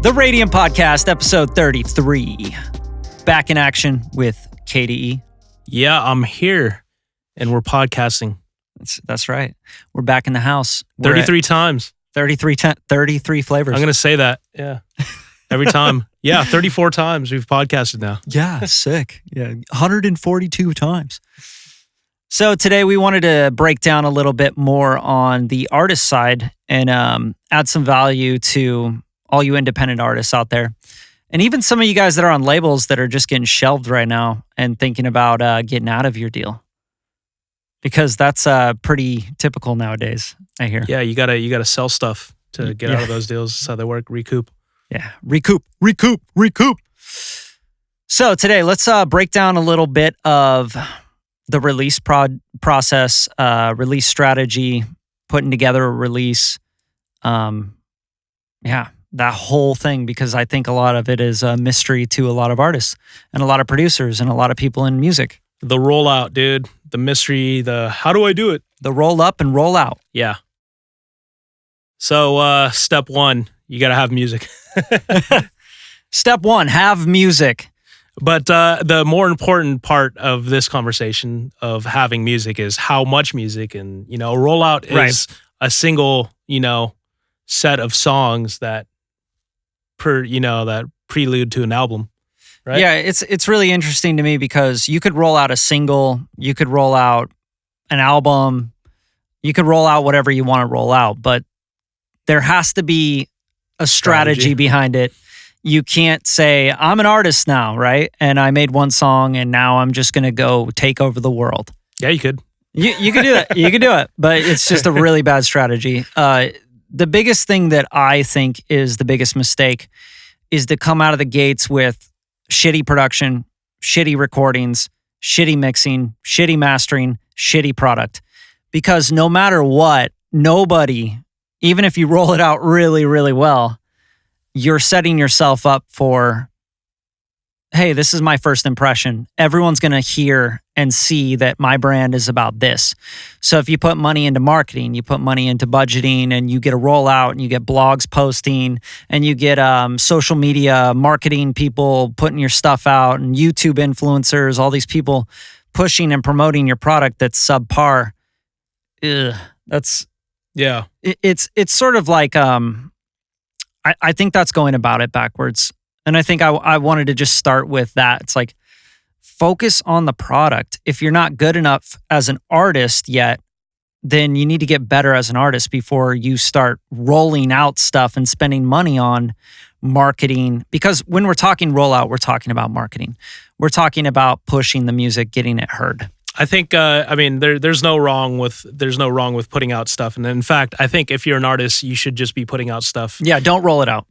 The Radium Podcast, episode 33. Back in action with KDE. Yeah, I'm here, and we're podcasting. That's right. We're back in the house. 33 times. 33 flavors. I'm going to say that, yeah. Every time. Yeah, 34 times we've podcasted now. Yeah, sick. Yeah, 142 times. So today we wanted to break down a little bit more on the artist side and add some value to all you independent artists out there. And even some of you guys that are on labels that are just getting shelved right now and thinking about getting out of your deal. Because that's pretty typical nowadays, I hear. Yeah, you gotta sell stuff to get out of those deals. That's how they work. Recoup. Yeah, recoup. So today, let's break down a little bit of the release process, release strategy, putting together a release. That whole thing, because I think a lot of it is a mystery to a lot of artists and a lot of producers and a lot of people in music. The rollout, dude. The mystery, how do I do it? The roll up and roll out. Yeah. So step one, you got to have music. Step one, have music. But the more important part of this conversation of having music is how much music. And, a rollout is a single, set of songs that prelude to an album. Right? Yeah, it's really interesting to me because you could roll out a single, you could roll out an album, you could roll out whatever you want to roll out, but there has to be a strategy behind it. You can't say, I'm an artist now, right? And I made one song and now I'm just going to go take over the world. Yeah, you could. You could do that. You could do it, but it's just a really bad strategy. The biggest thing that I think is the biggest mistake is to come out of the gates with shitty production, shitty recordings, shitty mixing, shitty mastering, shitty product. Because no matter what, nobody, even if you roll it out really, really well, you're setting yourself up for, hey, this is my first impression. Everyone's going to hear and see that my brand is about this. So if you put money into marketing, you put money into budgeting, and you get a rollout, and you get blogs posting, and you get social media marketing people putting your stuff out, and YouTube influencers, all these people pushing and promoting your product that's subpar. It's sort of like, I think that's going about it backwards. And I think I wanted to just start with that. It's like, focus on the product. If you're not good enough as an artist yet, then you need to get better as an artist before you start rolling out stuff and spending money on marketing. Because when we're talking rollout, we're talking about marketing. We're talking about pushing the music, getting it heard. I think, there's no wrong with putting out stuff. And in fact, I think if you're an artist, you should just be putting out stuff. Yeah, don't roll it out.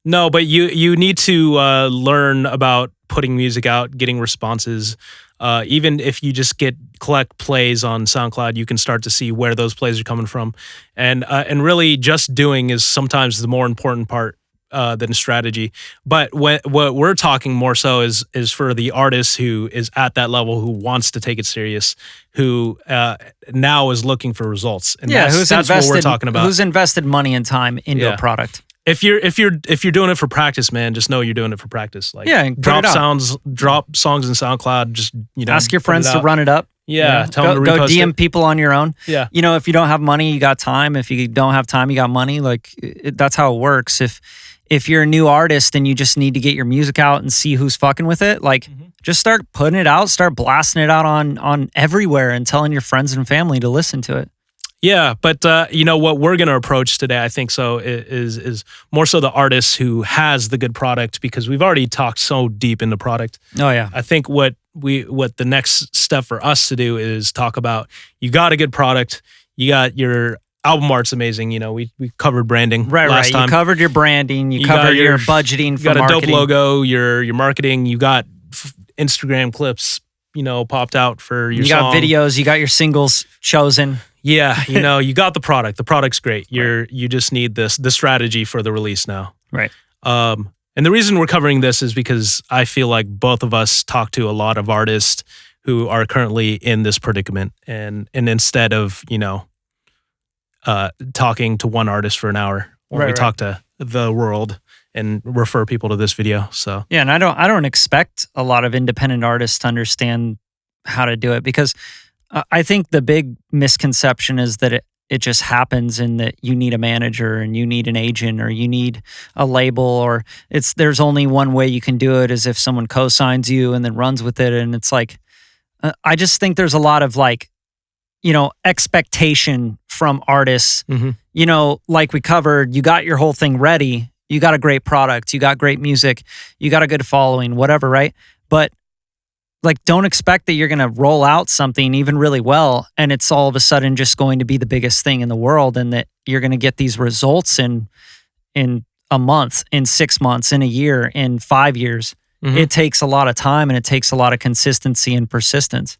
No, but you need to learn about putting music out, getting responses. Even if you just collect plays on SoundCloud, you can start to see where those plays are coming from. And really just doing is sometimes the more important part than strategy. But what we're talking more so is for the artist who is at that level, who wants to take it serious, who now is looking for results. And that's what we're talking about. Who's invested money and time into a product. If you're doing it for practice, man, just know you're doing it for practice. Like, drop songs in SoundCloud. Just ask your friends to run it up. Yeah, tell them to repost go DM people on your own. Yeah, if you don't have money, you got time. If you don't have time, you got money. Like that's how it works. If you're a new artist and you just need to get your music out and see who's fucking with it, like just start putting it out, start blasting it out on everywhere and telling your friends and family to listen to it. Yeah, but what we're going to approach today, I think so, is more so the artist who has the good product, because we've already talked so deep into product. Oh yeah. I think what the next step for us to do is talk about, you got a good product, you got your album art's amazing. We covered branding last time. You covered your branding, you covered your budgeting for marketing. You got a dope logo, your marketing, you got Instagram clips, popped out for your song. You got videos, you got your singles chosen. Yeah, you got the product. The product's great. You just need the strategy for the release now. Right. And the reason we're covering this is because I feel like both of us talk to a lot of artists who are currently in this predicament, and instead of talking to one artist for an hour, we talk to the world and refer people to this video. So Yeah, and I don't expect a lot of independent artists to understand how to do it, because I think the big misconception is that it just happens, and that you need a manager and you need an agent or you need a label, or there's only one way you can do it, is if someone co-signs you and then runs with it. And it's like, I just think there's a lot of like, expectation from artists. Like we covered, you got your whole thing ready, you got a great product, you got great music, you got a good following, whatever, right? But like, don't expect that you're going to roll out something even really well and it's all of a sudden just going to be the biggest thing in the world, and that you're going to get these results in a month, in 6 months, in a year, in 5 years. It takes a lot of time, and it takes a lot of consistency and persistence.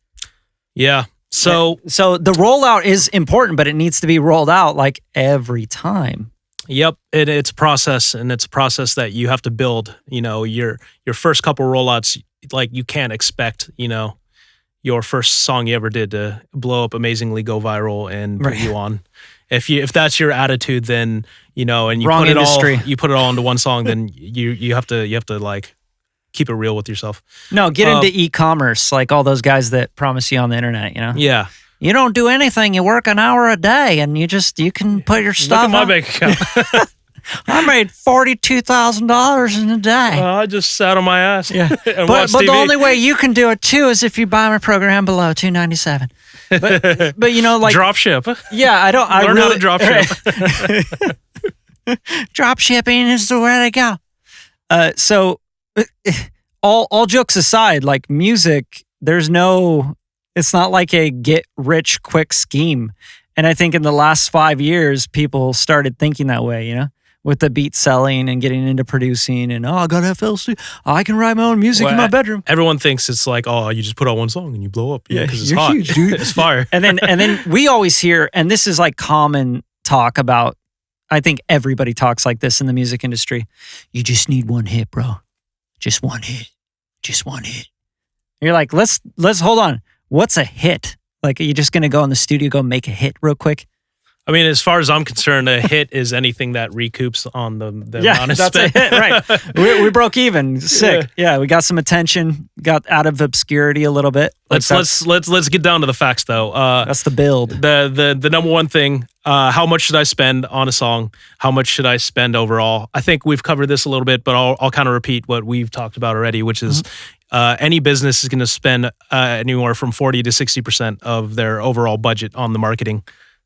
Yeah. So the rollout is important, but it needs to be rolled out like every time. Yep, it's a process, and it's a process that you have to build. Your first couple rollouts, like, you can't expect, your first song you ever did to blow up amazingly, go viral, and put you on. If that's your attitude, then and you Wrong put industry. You put it all into one song, then you have to like keep it real with yourself. No, get into e-commerce, like all those guys that promise you on the internet. Yeah. You don't do anything. You work an hour a day, and you can put your stuff. Look at my bank account. I made $42,000 in a day. I just sat on my ass. Yeah, and but watched TV. The only way you can do it too is if you buy my program below $297. But like drop ship. Yeah, I don't. Learn how to drop ship. Drop shipping is the way to go. So, all jokes aside, like music, it's not like a get rich quick scheme. And I think in the last 5 years, people started thinking that way, with the beat selling and getting into producing, and I got FL Studio. I can write my own music in my bedroom. Everyone thinks it's like, you just put out one song and you blow up. Yeah, because it's you're hot. Huge, dude. It's fire. And then we always hear, and this is like common talk about, I think everybody talks like this in the music industry. You just need one hit, bro. Just one hit. Just one hit. And you're like, let's hold on. What's a hit? Like, are you just going to go in the studio, go make a hit real quick? I mean, as far as I'm concerned, a hit is anything that recoups on the amount of that's spend. a hit, right? we broke even. Sick. Yeah, we got some attention, got out of obscurity a little bit. Let's get down to the facts, though. That's the build. The number one thing. How much should I spend on a song? How much should I spend overall? I think we've covered this a little bit, but I'll kind of repeat what we've talked about already, which is any business is going to spend anywhere from 40 to 60% of their overall budget on the marketing.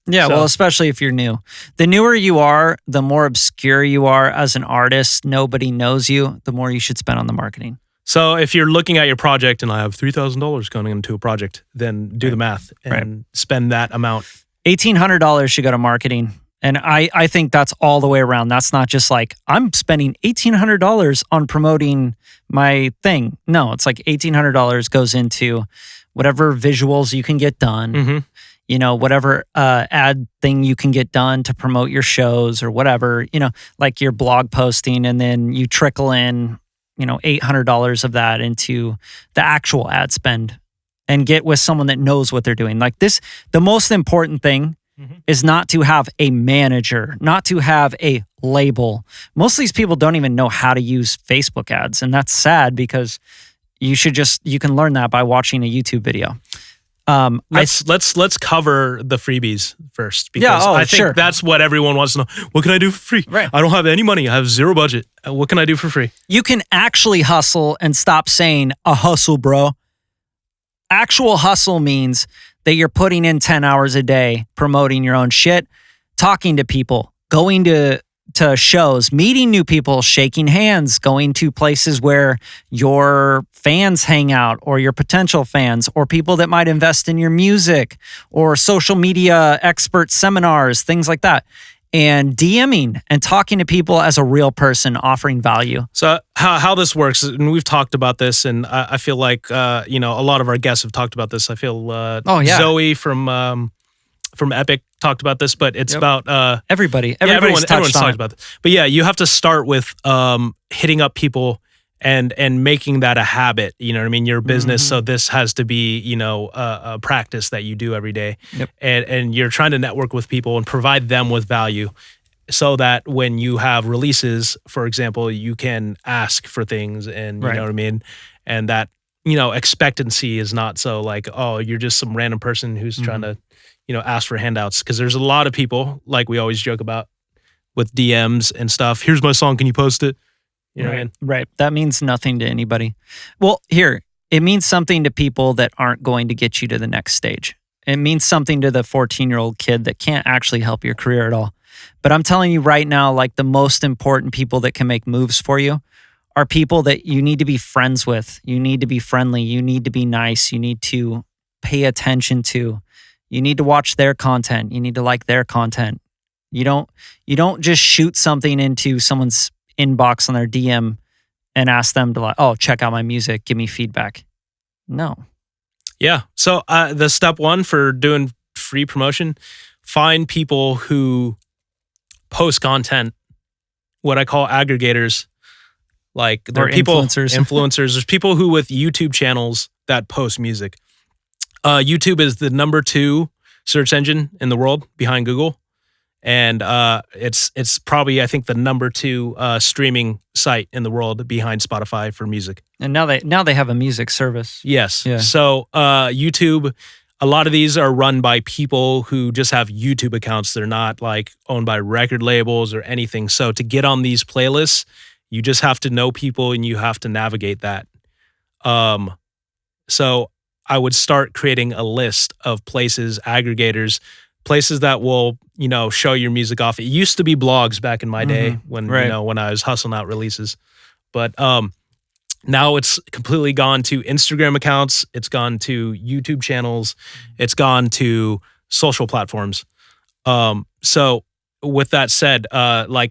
Yeah, well, especially if you're new. The newer you are, the more obscure you are as an artist, nobody knows you, the more you should spend on the marketing. So if you're looking at your project and I have $3,000 going into a project, then do the math and spend that amount. $1,800 should go to marketing. And I think that's all the way around. That's not just like, I'm spending $1,800 on promoting my thing. No, it's like $1,800 goes into whatever visuals you can get done. Whatever ad thing you can get done to promote your shows or whatever, like your blog posting, and then you trickle in, $800 of that into the actual ad spend and get with someone that knows what they're doing. Like this, the most important thing is not to have a manager, not to have a label. Most of these people don't even know how to use Facebook ads. And that's sad, because you can learn that by watching a YouTube video. Let's cover the freebies first, because I think that's what everyone wants to know. What can I do for free? Right. I don't have any money. I have zero budget. What can I do for free? You can actually hustle and stop saying a hustle, bro. Actual hustle means that you're putting in 10 hours a day promoting your own shit, talking to people, going to shows, meeting new people, shaking hands, going to places where your fans hang out, or your potential fans, or people that might invest in your music, or social media expert seminars, things like that. And DMing and talking to people as a real person, offering value. So how this works, and we've talked about this, and I feel like a lot of our guests have talked about this. I feel Zoe from Epic talked about this, but it's about everybody. Everyone's talked about this. But yeah, you have to start with hitting up people and making that a habit. You know what I mean? Your business. So this has to be a practice that you do every day. Yep. And you're trying to network with people and provide them with value. so that when you have releases, for example, you can ask for things, and you Right. know what I mean? And that, expectancy is not so like, oh, you're just some random person who's trying to, ask for handouts. Because there's a lot of people, like we always joke about with DMs and stuff. Here's my song. Can you post it? You know what I mean? Right. That means nothing to anybody. Well, here, it means something to people that aren't going to get you to the next stage. It means something to the 14-year-old kid that can't actually help your career at all. But I'm telling you right now, like the most important people that can make moves for you are people that you need to be friends with. You need to be friendly. You need to be nice. You need to pay attention to. You need to watch their content. You need to like their content. You don't just shoot something into someone's inbox on their DM and ask them to like, oh, check out my music, give me feedback. No. Yeah. So the step one for doing free promotion, find people who post content, what I call aggregators. Like there Or are people, influencers. There's people who with YouTube channels that post music. YouTube is the number 2 search engine in the world behind Google. And it's probably, I think, the number 2 streaming site in the world behind Spotify for music. And now they have a music service. Yes. Yeah. So YouTube, a lot of these are run by people who just have YouTube accounts. They're not like owned by record labels or anything. So to get on these playlists, you just have to know people and you have to navigate that. So I would start creating a list of places, aggregators, places that will, show your music off. It used to be blogs back in my day when, when I was hustling out releases. But now it's completely gone to Instagram accounts. It's gone to YouTube channels. It's gone to social platforms. So with that said,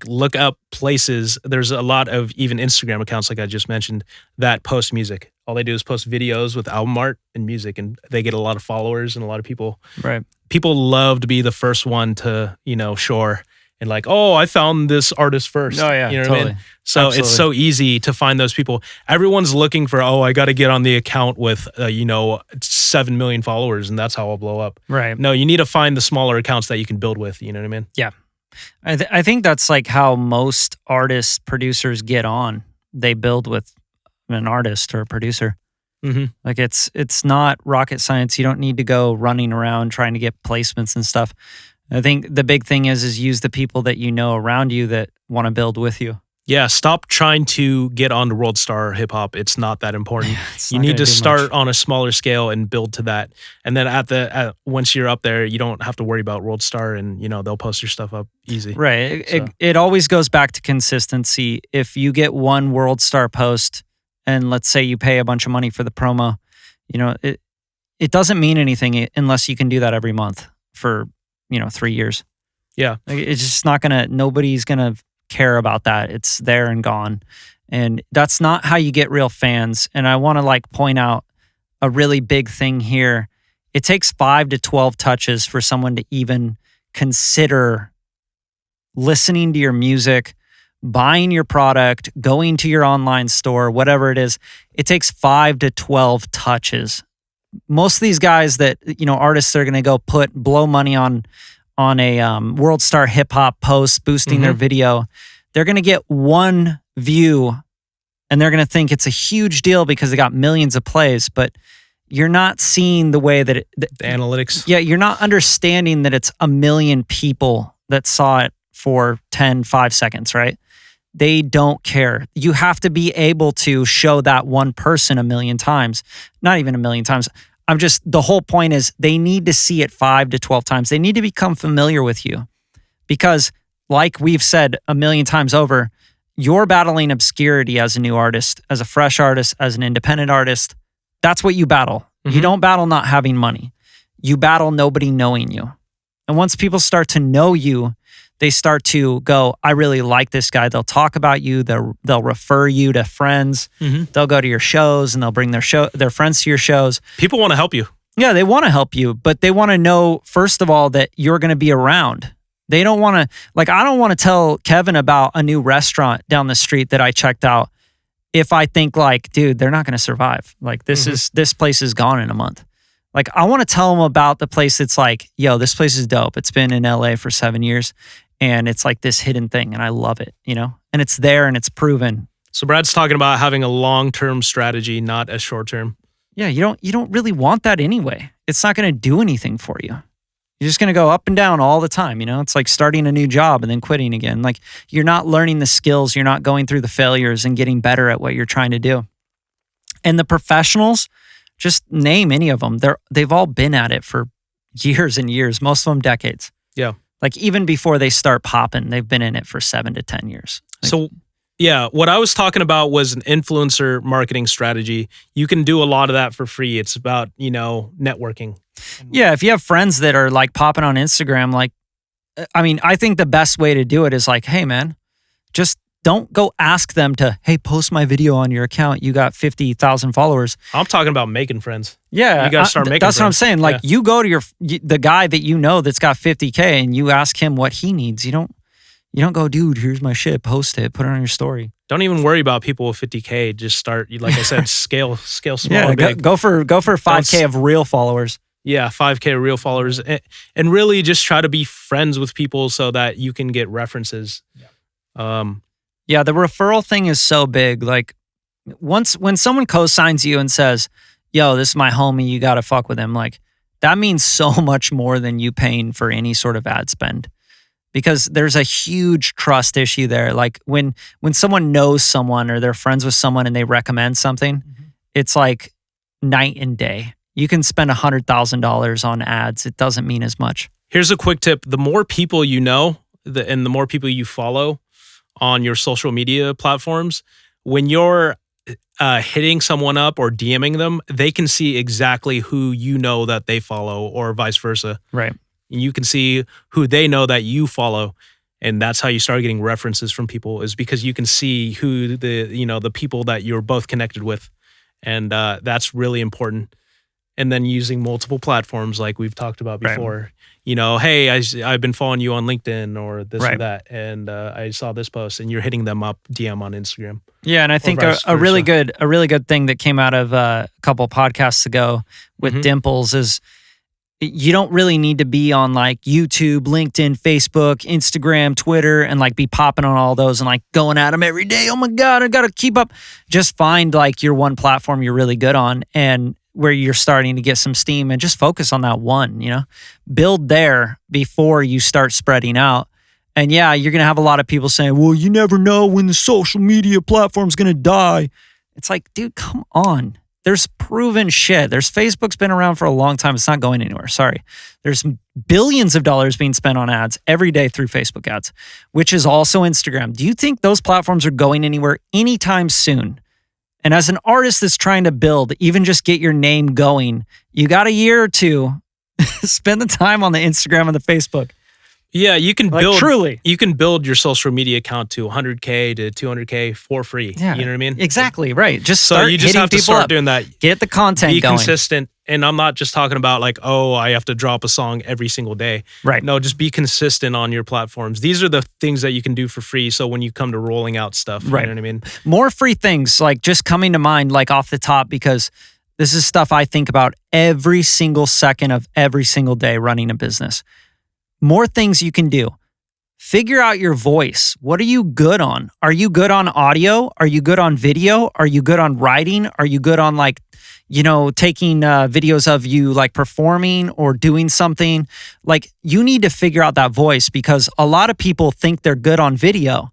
look up places. There's a lot of even Instagram accounts, like I just mentioned, that post music. All they do is post videos with album art and music, and they get a lot of followers and a lot of people. Right. People love to be the first one to, shore and like, oh, I found this artist first. Oh yeah, you know totally. what I mean? So It's so easy to find those people. Everyone's looking for, I got to get on the account with, 7 million followers, and that's how I'll blow up. Right. No, you need to find the smaller accounts that you can build with. You know what I mean? Yeah. I think that's like how most artists, producers get on. They build with an artist or a producer. Mm-hmm. Like it's not rocket science. You don't need to go running around trying to get placements and stuff. I think the big thing is use the people that you know around you that want to build with you. Yeah, stop trying to get on to World Star Hip Hop. It's not that important. You need to start on a smaller scale and build to that. And then once you're up there, you don't have to worry about World Star, and they'll post your stuff up easy. Right. It always goes back to consistency. If you get one World Star post, and let's say you pay a bunch of money for the promo, it doesn't mean anything unless you can do that every month for 3 years. Yeah, it's just not nobody's gonna care about that. It's there and gone. And that's not how you get real fans. And I want to point out a really big thing here. It takes 5 to 12 touches for someone to even consider listening to your music, buying your product, going to your online store, whatever it is. It takes 5 to 12 touches. Most of these guys that, artists are going to go blow money on a World Star Hip Hop post boosting their video, they're going to get one view and they're going to think it's a huge deal because they got millions of plays, but you're not seeing the way that the analytics. Yeah, you're not understanding that it's a million people that saw it for 5 seconds, right? They don't care. You have to be able to show that one person a million times, not even a million times. The whole point is they need to see it 5 to 12 times. They need to become familiar with you because, like we've said a million times over, you're battling obscurity as a new artist, as a fresh artist, as an independent artist. That's what you battle. You don't battle not having money. You battle nobody knowing you. And once people start to know you, they start to go, I really like this guy. They'll talk about you. They'll refer you to friends. They'll go to your shows and they'll bring their friends to your shows. People want to help you. Yeah, they want to help you, but they want to know, first of all, that you're going to be around. They don't want to, I don't want to tell Kevin about a new restaurant down the street that I checked out if I think dude, they're not going to survive. This place is gone in a month. I want to tell them about the place that's yo, this place is dope. It's been in LA for 7 years. And it's like this hidden thing, and I love it, and it's there and it's proven. So Brad's talking about having a long-term strategy, not a short-term. Yeah, you don't really want that anyway. It's not going to do anything for you. You're just going to go up and down all the time, It's like starting a new job and then quitting again. Like, you're not learning the skills, you're not going through the failures and getting better at what you're trying to do. And the professionals, just name any of them. They've all been at it for years and years, most of them decades. Yeah. Like, even before they start popping, they've been in it for 7 to 10 years. Like, so, yeah, what I was talking about was an influencer marketing strategy. You can do a lot of that for free. It's about, networking. Yeah, if you have friends that are like popping on Instagram, like, I think the best way to do it is like, hey, man, just don't go ask them to, hey, post my video on your account. You got 50,000 followers. I'm talking about making friends. Yeah. You got to start making That's friends. what I'm saying. Like, you go to the guy that that's got 50K and you ask him what he needs. You don't go, dude, here's my shit, post it, put it on your story. Don't even worry about people with 50K. Just start, like I said, scale small. Yeah, and big. Go for 5K of real followers. Yeah, 5K real followers. And really just try to be friends with people so that you can get references. Yeah, the referral thing is so big. Like, when someone co-signs you and says, yo, this is my homie, you got to fuck with him, like, that means so much more than you paying for any sort of ad spend. Because there's a huge trust issue there. Like, when someone knows someone or they're friends with someone and they recommend something, it's like night and day. You can spend $100,000 on ads. It doesn't mean as much. Here's a quick tip. The more people you know, and the more people you follow on your social media platforms, when you're hitting someone up or DMing them, they can see exactly who you know that they follow, or vice versa. Right. You can see who they know that you follow. And that's how you start getting references from people, is because you can see who the people that you're both connected with. And that's really important. And then using multiple platforms like we've talked about before. Right. Hey, I've been following you on LinkedIn or this or that, and I saw this post, and you're hitting them up DM on Instagram. Yeah, and I think a really good thing that came out of a couple podcasts ago with Dimples is you don't really need to be on like YouTube, LinkedIn, Facebook, Instagram, Twitter, and like be popping on all those and like going at them every day. Oh my God, I got to keep up. Just find like your one platform you're really good on and where you're starting to get some steam, and just focus on that one, build there before you start spreading out. And yeah, you're going to have a lot of people saying, well, you never know when the social media platform's going to die. It's like, dude, come on. There's proven shit. Facebook's been around for a long time. It's not going anywhere. Sorry. There's billions of dollars being spent on ads every day through Facebook ads, which is also Instagram. Do you think those platforms are going anywhere anytime soon? And as an artist that's trying to build, even just get your name going, you got a year or two. Spend the time on the Instagram and the Facebook. Yeah, you can truly. You can build your social media account to 100K to 200K for free. Yeah, you know what I mean? Exactly, right. So you just have to start doing that. Get the content going. Be going. consistent. And I'm not just talking about like, oh, I have to drop a song every single day. Right. No, just be consistent on your platforms. These are the things that you can do for free. So when you come to rolling out stuff, right. You know what I mean? More free things like just coming to mind like off the top, because this is stuff I think about every single second of every single day running a business. More things you can do. Figure out your voice. What are you good on? Are you good on audio? Are you good on video? Are you good on writing? Are you good on like, taking videos of you like performing or doing something? Like, you need to figure out that voice, because a lot of people think they're good on video,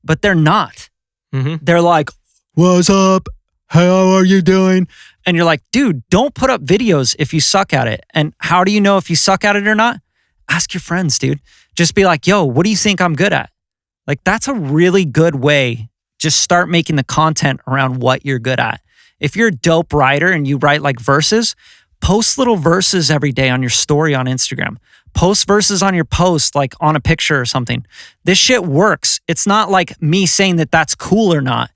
but they're not. They're like, what's up? How are you doing? And you're like, dude, don't put up videos if you suck at it. And how do you know if you suck at it or not? Ask your friends, dude. Just be like, yo, what do you think I'm good at? Like, that's a really good way. Just start making the content around what you're good at. If you're a dope writer and you write like verses, post little verses every day on your story on Instagram. Post verses on your post, like on a picture or something. This shit works. It's not like me saying that that's cool or not.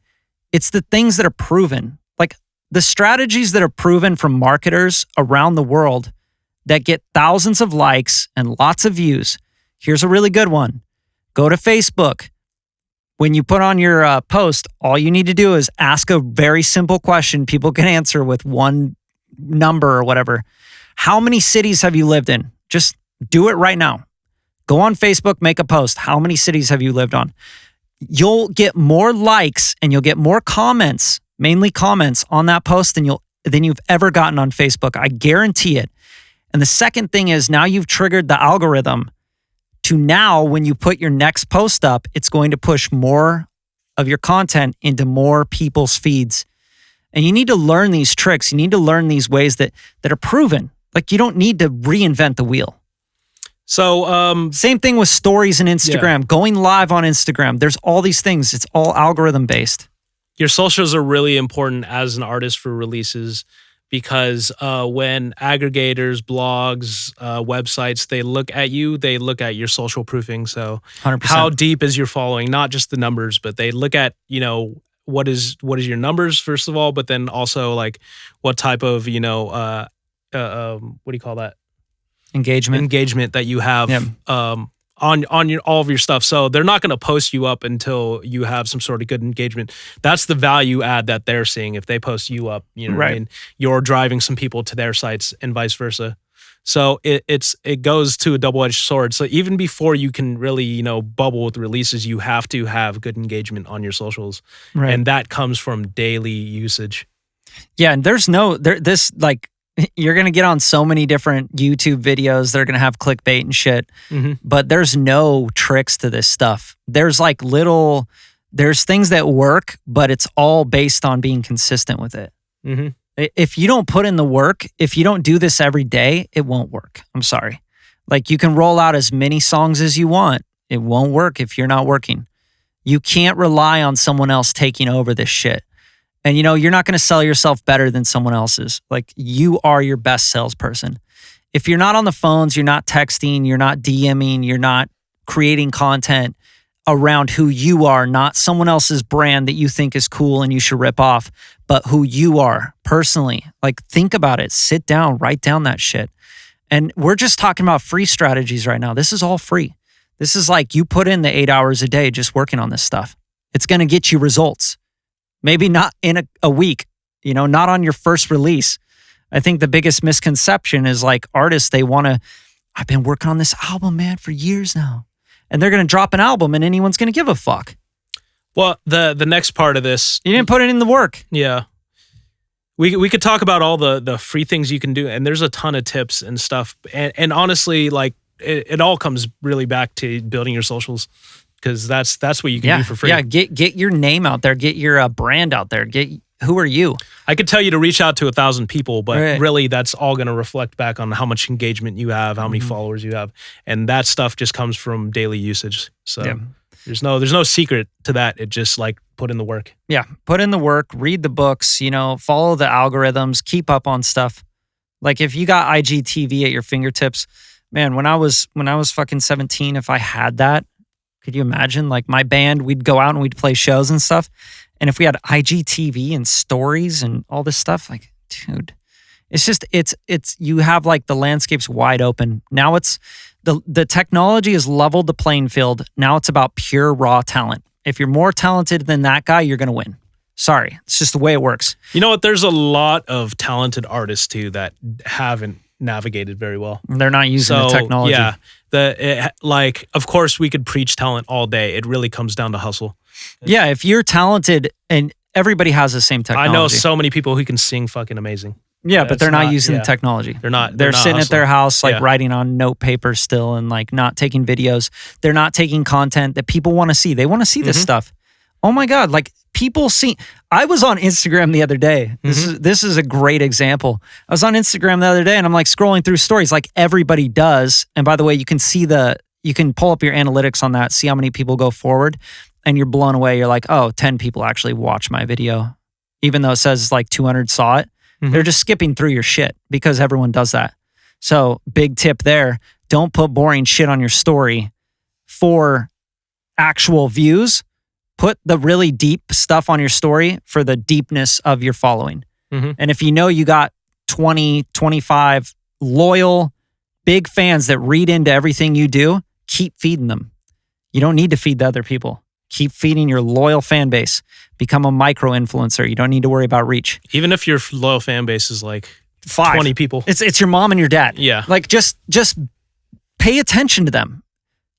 It's the things that are proven. Like the strategies that are proven from marketers around the world that get thousands of likes and lots of views. Here's a really good one. Go to Facebook. When you put on your post, all you need to do is ask a very simple question people can answer with one number or whatever. How many cities have you lived in? Just do it right now. Go on Facebook, make a post. How many cities have you lived on? You'll get more likes and you'll get more comments, mainly comments on that post than you've ever gotten on Facebook. I guarantee it. And the second thing is now you've triggered the algorithm to now when you put your next post up, it's going to push more of your content into more people's feeds. And you need to learn these tricks. You need to learn these ways that are proven. Like you don't need to reinvent the wheel. So same thing with stories and Instagram, going live on Instagram. There's all these things. It's all algorithm based. Your socials are really important as an artist for releases because when aggregators, blogs, websites, they look at you, they look at your social proofing. So 100%. How deep is your following? Not just the numbers, but they look at, what is your numbers first of all, but then also like what type of, what do you call that? Engagement that you have on all of your stuff. So they're not going to post you up until you have some sort of good engagement. That's the value add that they're seeing. If they post you up, what I mean? You're driving some people to their sites and vice versa. So it goes to a double-edged sword. So even before you can really, bubble with releases, you have to have good engagement on your socials. Right. And that comes from daily usage. Yeah, and you're going to get on so many different YouTube videos. They're going to have clickbait and shit. Mm-hmm. But there's no tricks to this stuff. There's there's things that work, but it's all based on being consistent with it. Mm-hmm. If you don't put in the work, if you don't do this every day, it won't work. I'm sorry. Like you can roll out as many songs as you want. It won't work if you're not working. You can't rely on someone else taking over this shit. And you're not going to sell yourself better than someone else's. Like you are your best salesperson. If you're not on the phones, you're not texting, you're not DMing, you're not creating content around who you are, not someone else's brand that you think is cool and you should rip off, but who you are personally. Like think about it, sit down, write down that shit. And we're just talking about free strategies right now. This is all free. This is like you put in the 8 hours a day just working on this stuff. It's going to get you results. Maybe not in a week, not on your first release. I think the biggest misconception is like artists, I've been working on this album, man, for years now. And they're going to drop an album and anyone's going to give a fuck. Well, the next part of this. You didn't put it in the work. Yeah. We could talk about all the free things you can do. And there's a ton of tips and stuff. And honestly, like it all comes really back to building your socials. Because that's what you can do for free. Yeah, get your name out there. Get your brand out there. Who are you? I could tell you to reach out to 1,000 people, but really that's all going to reflect back on how much engagement you have, how many followers you have. And that stuff just comes from daily usage. So there's no secret to that. It just like put in the work. Yeah, put in the work, read the books, follow the algorithms, keep up on stuff. Like if you got IGTV at your fingertips, man, when I was fucking 17, if I had that, could you imagine? Like my band, we'd go out and we'd play shows and stuff. And if we had IGTV and stories and all this stuff, like, dude, it's you have like the landscape's wide open. Now it's the technology has leveled the playing field. Now it's about pure raw talent. If you're more talented than that guy, you're going to win. Sorry. It's just the way it works. You know what? There's a lot of talented artists too that haven't navigated very well. They're not using the technology. Yeah. Of course we could preach talent all day. It really comes down to hustle. Yeah, if you're talented and everybody has the same technology. I know so many people who can sing fucking amazing. Yeah, but they're not using the technology. They're not sitting hustling at their house writing on note paper still and like not taking videos. They're not taking content that people want to see. They want to see this stuff. Oh my God, like people see. I was on Instagram the other day. This is a great example. I was on Instagram the other day and I'm like scrolling through stories like everybody does. And by the way, you can pull up your analytics on that, see how many people go forward, and you're blown away. You're like, oh, 10 people actually watched my video. Even though it says like 200 saw it. They're just skipping through your shit because everyone does that. So big tip there. Don't put boring shit on your story for actual views. Put the really deep stuff on your story for the deepness of your following. And if you know you got 20, 25 loyal, big fans that read into everything you do, keep feeding them. You don't need to feed the other people. Keep feeding your loyal fan base. Become a micro influencer. You don't need to worry about reach. Even if your loyal fan base is like 5, 20 people. It's your mom and your dad. Yeah. Like just pay attention to them.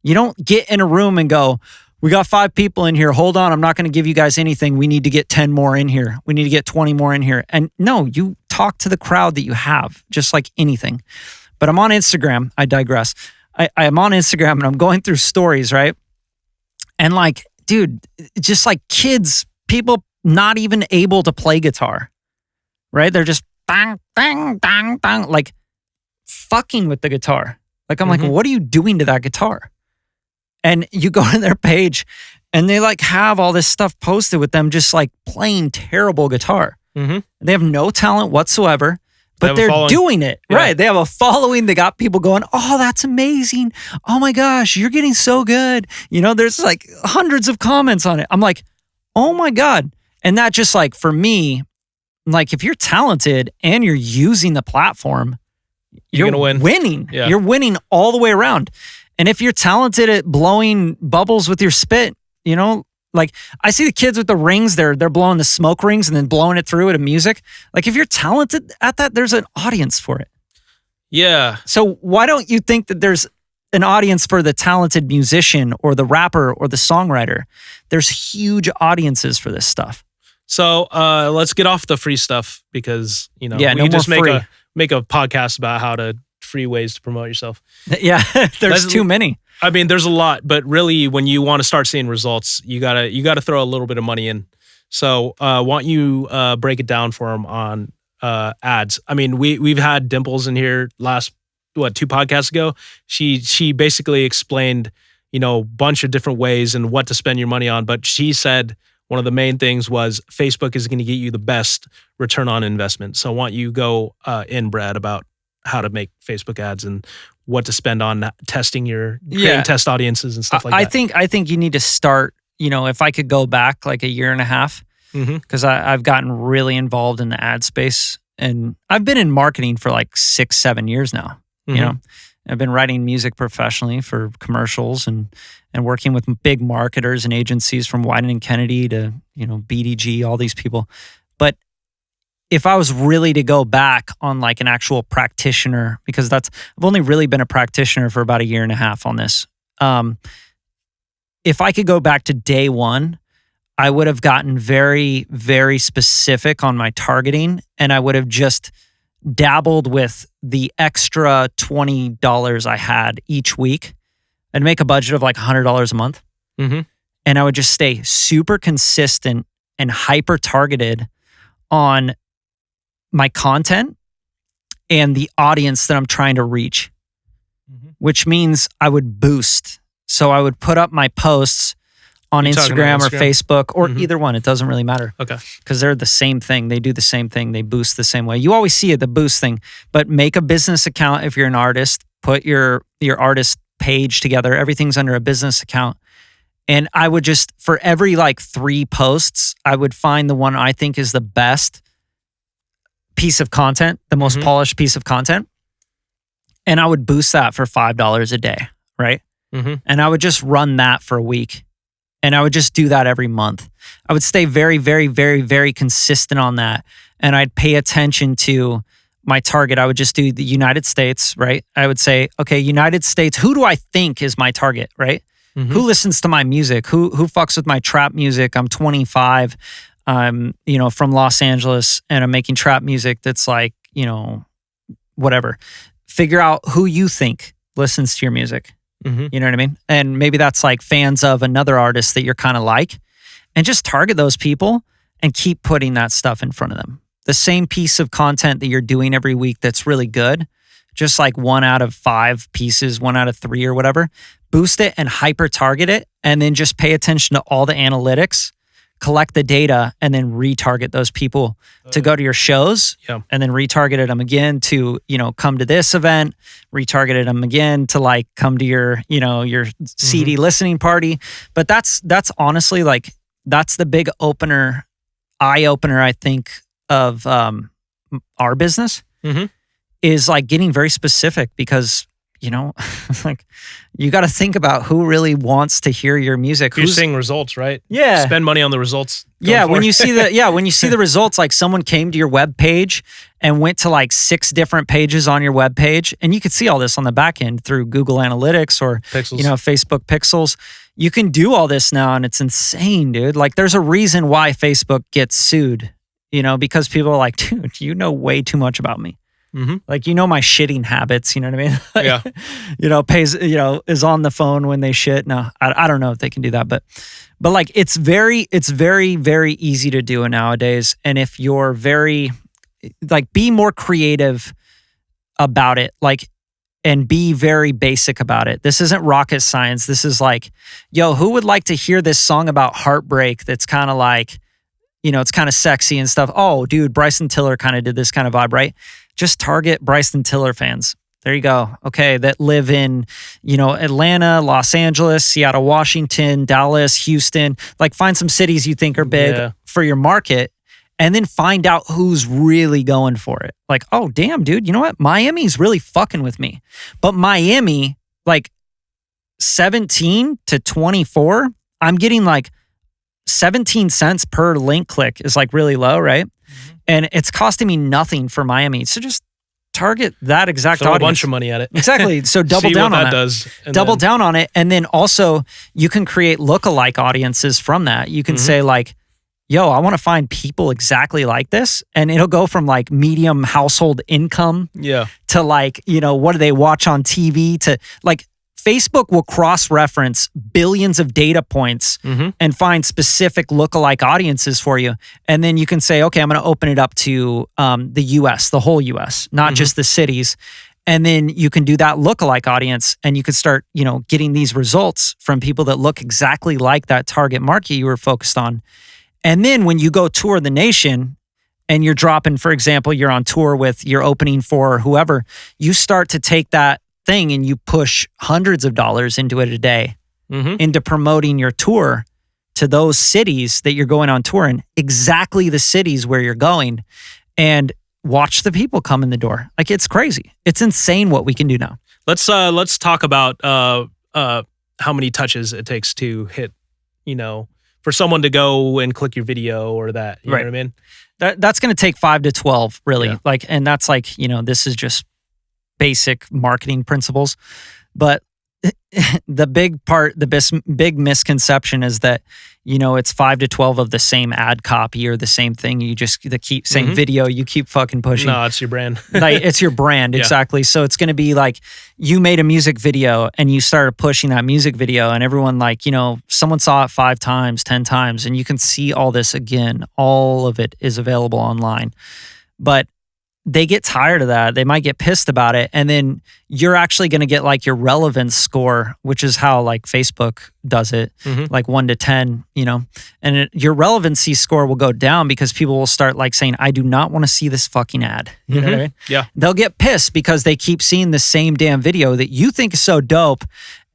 You don't get in a room and go, we got 5 people in here. Hold on. I'm not going to give you guys anything. We need to get 10 more in here. We need to get 20 more in here. And no, you talk to the crowd that you have, just like anything. But I'm on Instagram. I digress. I'm on Instagram and I'm going through stories, right? And like, dude, just like kids, people not even able to play guitar, right? They're just bang, bang, bang, bang, like fucking with the guitar. Like, I'm like, what are you doing to that guitar? And you go to their page and they like have all this stuff posted with them just like playing terrible guitar. They have no talent whatsoever, but they're doing it. Yeah. Right. They have a following. They got people going, oh, that's amazing. Oh my gosh, you're getting so good. You know, there's like hundreds of comments on it. I'm like, oh my God. And that just like, for me, like if you're talented and you're using the platform, you're gonna win. Winning. Yeah. You're winning all the way around. And if you're talented at blowing bubbles with your spit, you know, like I see the kids with the rings, they're blowing the smoke rings and then blowing it through into music. Like if you're talented at that, there's an audience for it. Yeah. So why don't you think that there's an audience for the talented musician or the rapper or the songwriter? There's huge audiences for this stuff. So let's get off the free stuff because, you know, we just free. make a podcast about how to free ways to promote yourself. Yeah, there's too many. I mean, there's a lot, but really when you want to start seeing results, you gotta throw a little bit of money in. So why don't you break it down for them on ads? I mean, we've had Dimples in here last, 2 podcasts ago. She basically explained, you know, a bunch of different ways and what to spend your money on, but she said one of the main things was Facebook is going to get you the best return on investment. So why don't you go in, Brad, about how to make Facebook ads and what to spend on testing your creating test audiences and stuff like that. I think you need to start, you know, if I could go back like a year and a half, because I've gotten really involved in the ad space and I've been in marketing for like 6-7 years now. You know, I've been writing music professionally for commercials and working with big marketers and agencies from Wyden and Kennedy to, you know, BDG, all these people. But if I was really to go back on like an actual practitioner, because I've only really been a practitioner for about a year and a half on this. If I could go back to day one, I would have gotten very, very specific on my targeting and I would have just dabbled with the extra $20 I had each week. I'd make a budget of like $100 a month. And I would just stay super consistent and hyper targeted on my content and the audience that I'm trying to reach, which means I would boost. So I would put up my posts on Instagram or Facebook or either one. It doesn't really matter. Okay. Because they're the same thing. They do the same thing. They boost the same way. You always see it, the boost thing, but make a business account if you're an artist. Put your artist page together. Everything's under a business account. And I would just, for every like 3 posts, I would find the one I think is the best piece of content, the most polished piece of content. And I would boost that for $5 a day, right? And I would just run that for a week. And I would just do that every month. I would stay very, very, very, very consistent on that. And I'd pay attention to my target. I would just do the United States, right? I would say, okay, United States, who do I think is my target, right? Who listens to my music? Who fucks with my trap music? I'm 25. I'm, you know, from Los Angeles and I'm making trap music that's like, you know, whatever. Figure out who you think listens to your music. You know what I mean? And maybe that's like fans of another artist that you're kind of like, and just target those people and keep putting that stuff in front of them. The same piece of content that you're doing every week that's really good, just like 1 out of 5 pieces, 1 out of 3 or whatever, boost it and hyper target it. And then just pay attention to all the analytics, collect the data, and then retarget those people to go to your shows, and then retargeted them again to, you know, come to this event, retargeted them again to like come to your, you know, your CD listening party. But that's honestly like, that's the big eye opener, I think, of our business is like getting very specific because you know, like you got to think about who really wants to hear your music. You're seeing results, right? Yeah. Spend money on the results. Yeah. When you see the results, like someone came to your web page and went to like 6 different pages on your web page, and you could see all this on the back end through Google Analytics or, Pixels. you know, Facebook Pixels. You can do all this now, and it's insane, dude. Like there's a reason why Facebook gets sued, you know, because people are like, dude, you know way too much about me. Mm-hmm. Like, you know, my shitting habits, you know what I mean? Like, yeah. You know, is on the phone when they shit. No, I don't know if they can do that, but like, it's very, very easy to do it nowadays. And if you're be more creative about it, like, and be very basic about it. This isn't rocket science. This is like, yo, who would like to hear this song about heartbreak that's kind of like, you know, it's kind of sexy and stuff. Oh, dude, Bryson Tiller kind of did this kind of vibe, right? Just target Bryson Tiller fans. There you go. Okay, that live in, you know, Atlanta, Los Angeles, Seattle, Washington, Dallas, Houston. Like, find some cities you think are big for your market, and then find out who's really going for it. Like, oh, damn, dude, you know what? Miami's really fucking with me. But Miami, like 17 to 24, I'm getting like 17 cents per link click is like really low, right? Mm-hmm. And it's costing me nothing for Miami. So just target that exact Throw audience. a bunch of money at it. Exactly. So double See down what on that that. does. Double down on it. And then also you can create lookalike audiences from that. You can say like, yo, I want to find people exactly like this. And it'll go from like medium household income to like, you know, what do they watch on TV to like, Facebook will cross-reference billions of data points and find specific lookalike audiences for you. And then you can say, okay, I'm going to open it up to the US, the whole US, not just the cities. And then you can do that lookalike audience, and you can start, you know, getting these results from people that look exactly like that target market you were focused on. And then when you go tour the nation and you're dropping, for example, you're on tour with, you're opening for whoever, you start to take that thing and you push hundreds of dollars into it a day, into promoting your tour to those cities that you're going on tour in, exactly the cities where you're going, and watch the people come in the door. Like, it's crazy. It's insane what we can do now. Let's talk about how many touches it takes to hit, you know, for someone to go and click your video or that. You know what I mean? That's going to take 5 to 12, really. Yeah. Like, and that's like, you know, this is just basic marketing principles. But the big misconception is that, you know, it's 5 to 12 of the same ad copy or the same thing. You just same video, you keep fucking pushing. No, it's your brand. Like, it's your brand, exactly. So it's going to be like, you made a music video and you started pushing that music video, and everyone, like, you know, someone saw it 5 times, 10 times, and you can see all this again. All of it is available online. But they get tired of that. They might get pissed about it. And then you're actually going to get like your relevance score, which is how like Facebook does it, like 1 to 10, you know, and your relevancy score will go down because people will start like saying, I do not want to see this fucking ad. You know what I mean? Yeah. They'll get pissed because they keep seeing the same damn video that you think is so dope,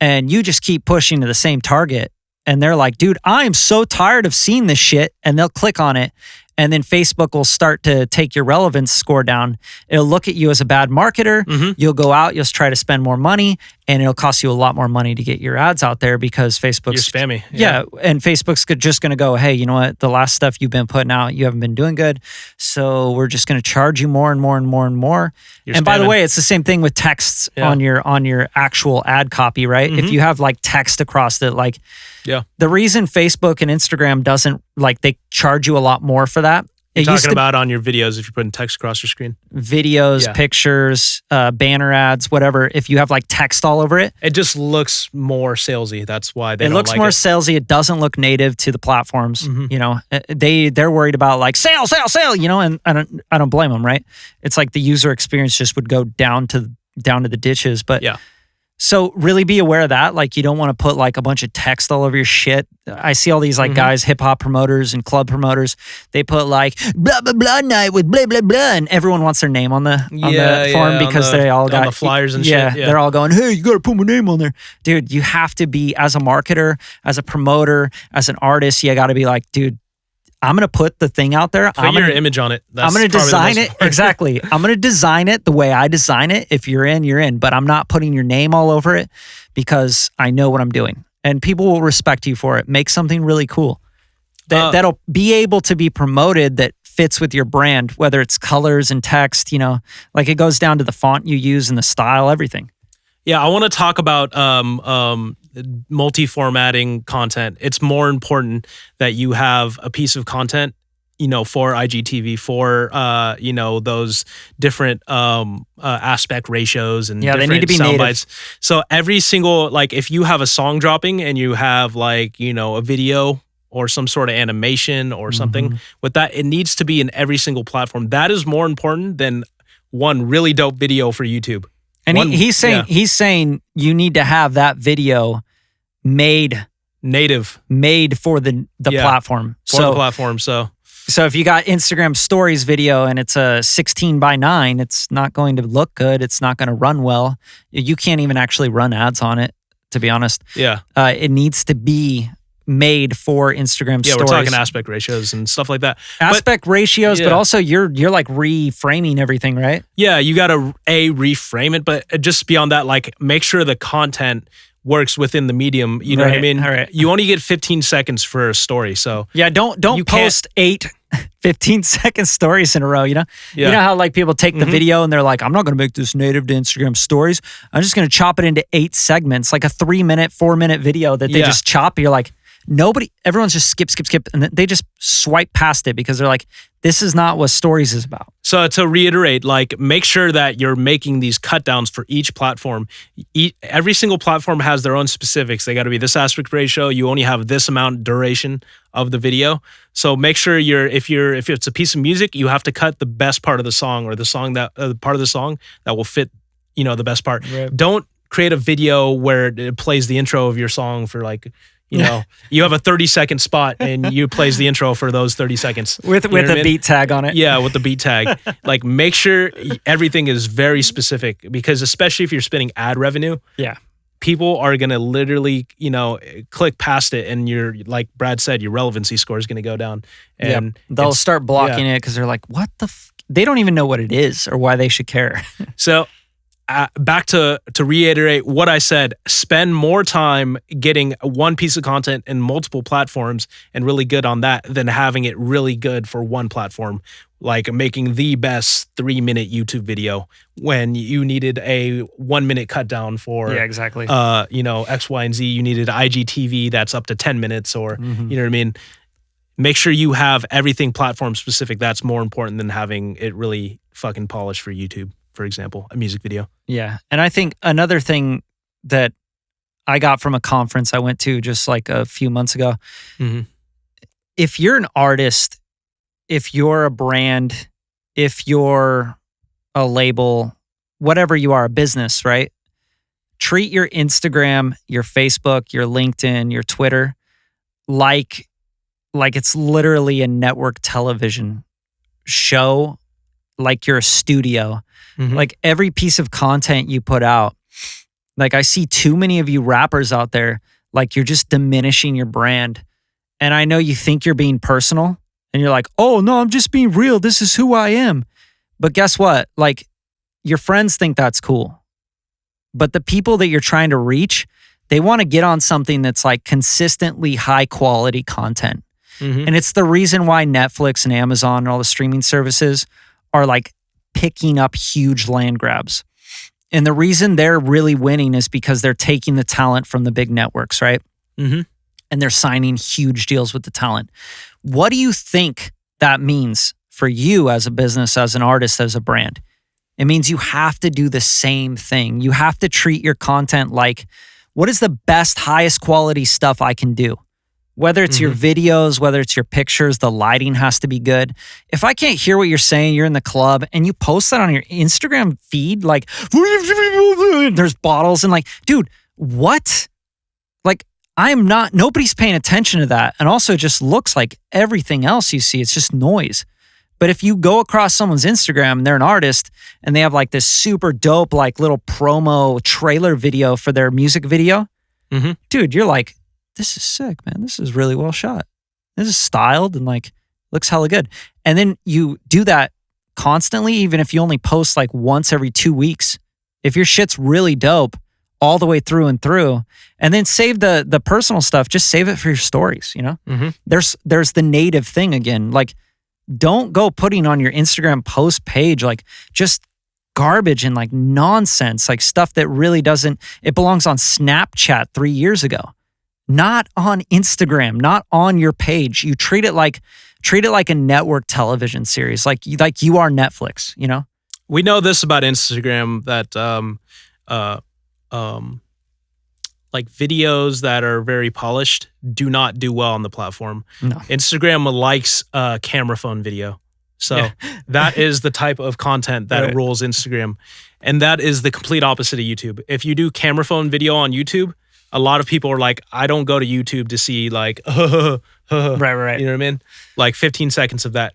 and you just keep pushing to the same target. And they're like, dude, I am so tired of seeing this shit. And they'll click on it. And then Facebook will start to take your relevance score down. It'll look at you as a bad marketer. You'll go out, you'll try to spend more money, and it'll cost you a lot more money to get your ads out there because Facebook's... You're spammy. Yeah, and Facebook's just going to go, hey, you know what? The last stuff you've been putting out, you haven't been doing good. So we're just going to charge you more and more and more and more. And by the way, it's the same thing with texts on your actual ad copy, right? If you have like text across it, like... Yeah. The reason Facebook and Instagram doesn't, like, they charge you a lot more for that. You're talking about on your videos, if you're putting text across your screen. Videos, pictures, banner ads, whatever. If you have like text all over it. It just looks more salesy. That's why they don't like it. It looks more salesy. It doesn't look native to the platforms. You know, they're worried about like sale, you know, and I don't blame them, right? It's like the user experience just would go down to the ditches. But so really be aware of that. Like, you don't want to put like a bunch of text all over your shit. I see all these like guys, hip hop promoters and club promoters. They put like blah blah blah night with blah blah blah, and everyone wants their name on the form because they all got on the flyers and shit. Yeah, they're all going, hey, you got to put my name on there, dude. You have to be, as a marketer, as a promoter, as an artist. You got to be like, dude, I'm going to put the thing out there. Put your image on it. I'm going to design it. Exactly. I'm going to design it the way I design it. If you're in, you're in. But I'm not putting your name all over it because I know what I'm doing. And people will respect you for it. Make something really cool. That'll be able to be promoted that fits with your brand, whether it's colors and text, like it goes down to the font you use and the style, everything. Yeah, I want to talk about multi-formatting content. It's more important that you have a piece of content, for IGTV, for those different aspect ratios and they need to be sound native. bites. So every single, like, if you have a song dropping and you have a video or some sort of animation or something with that, it needs to be in every single platform. That is more important than one really dope video for YouTube. And he's saying you need to have that video made native, made for the platform. The platform. So if you got Instagram stories video and it's a 16:9, it's not going to look good. It's not going to run well. You can't even actually run ads on it, to be honest. Yeah. It needs to be made for Instagram stories. Yeah, we're talking aspect ratios and stuff like that. Aspect ratios, but also you're like reframing everything, right? Yeah, you got to reframe it, but just beyond that, like, make sure the content works within the medium. You know what I mean? All right. You only get 15 seconds for a story, so yeah, don't post 8 15-second stories in a row. You know how like people take the video and they're like, I'm not going to make this native to Instagram stories. I'm just going to chop it into 8 segments, like a 3-minute, 4-minute video that they just chop. You're like, everyone's just skip, and they just swipe past it because they're like, this is not what stories is about. So to reiterate, like, make sure that you're making these cut downs for each platform. Every single platform has their own specifics. They got to be this aspect ratio. You only have this amount duration of the video. So make sure if it's a piece of music, you have to cut the best part of the song, or the song that part of the song that will fit, the best part. Right. Don't create a video where it plays the intro of your song for like, you have a 30-second spot and you plays the intro for those 30 seconds. With a beat tag on it. Yeah, with the beat tag. Like, make sure everything is very specific, because especially if you're spending ad revenue, people are going to literally, click past it, and you're, like Brad said, your relevancy score is going to go down. And they'll start blocking it because they're like, what the they don't even know what it is or why they should care. So back to reiterate what I said, spend more time getting one piece of content in multiple platforms and really good on that than having it really good for one platform, like making the best 3-minute YouTube video when you needed a 1-minute cut down for exactly. X, Y, and Z. You needed IGTV that's up to 10 minutes or you know what I mean? Make sure you have everything platform specific. That's more important than having it really fucking polished for YouTube, for example, a music video. Yeah. And I think another thing that I got from a conference I went to just like a few months ago, if you're an artist, if you're a brand, if you're a label, whatever you are, a business, right? Treat your Instagram, your Facebook, your LinkedIn, your Twitter like it's literally a network television show, like you're a studio. Like every piece of content you put out, like I see too many of you rappers out there, like you're just diminishing your brand. And I know you think you're being personal and you're like, oh no, I'm just being real. This is who I am. But guess what? Like your friends think that's cool. But the people that you're trying to reach, they want to get on something that's like consistently high quality content. And it's the reason why Netflix and Amazon and all the streaming services are like picking up huge land grabs. And the reason they're really winning is because they're taking the talent from the big networks, right? And they're signing huge deals with the talent. What do you think that means for you as a business, as an artist, as a brand? It means you have to do the same thing. You have to treat your content like, what is the best, highest quality stuff I can do? Whether it's your videos, whether it's your pictures, the lighting has to be good. If I can't hear what you're saying, you're in the club and you post that on your Instagram feed, like, there's bottles and like, dude, what? Like, nobody's paying attention to that. And also it just looks like everything else you see. It's just noise. But if you go across someone's Instagram and they're an artist and they have like this super dope, like little promo trailer video for their music video, dude, you're like, this is sick, man. This is really well shot. This is styled and like Looks hella good. And then you do that constantly, even if you only post like once every 2 weeks. If your shit's really dope all the way through and through, and then save the personal stuff, just save it for your stories, you know? Mm-hmm. There's the native thing again. Like, don't go putting on your Instagram post page like just garbage and like nonsense, like stuff that really doesn't, it belongs on Snapchat 3 years ago, not on Instagram, not on your page. You treat it like a network television series, like you are Netflix, you know? We know this about Instagram, that like videos that are very polished do not do well on the platform. No. Instagram likes camera phone video. So that is the type of content that rules Instagram. And that is the complete opposite of YouTube. If you do camera phone video on YouTube, a lot of people are like, I don't go to YouTube to see like, right. You know what I mean? Like 15 seconds of that.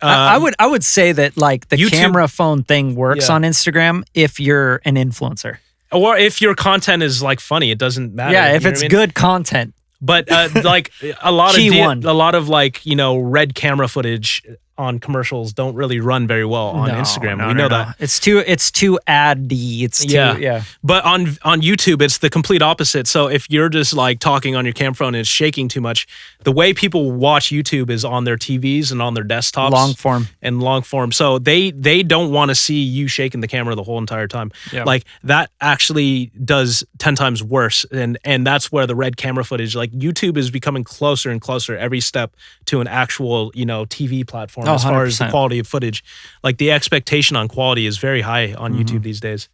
I would say that like the YouTube, camera phone thing works on Instagram if you're an influencer. Or if your content is like funny, it doesn't matter. Yeah, if it's good content. But like a lot of like, you know, red camera footage on commercials don't really run very well on Instagram. We know that. It's too ad-y. It's too But on YouTube, it's the complete opposite. So if you're just like talking on your camera phone and it's shaking too much, the way people watch YouTube is on their TVs and on their desktops. Long form. So they don't want to see you shaking the camera the whole entire time. Yeah. Like that actually does 10 times worse. And that's where the red camera footage, like YouTube is becoming closer and closer every step to an actual, you know, TV platform. As far 100%. as the quality of footage, like the expectation on quality is very high on YouTube these days.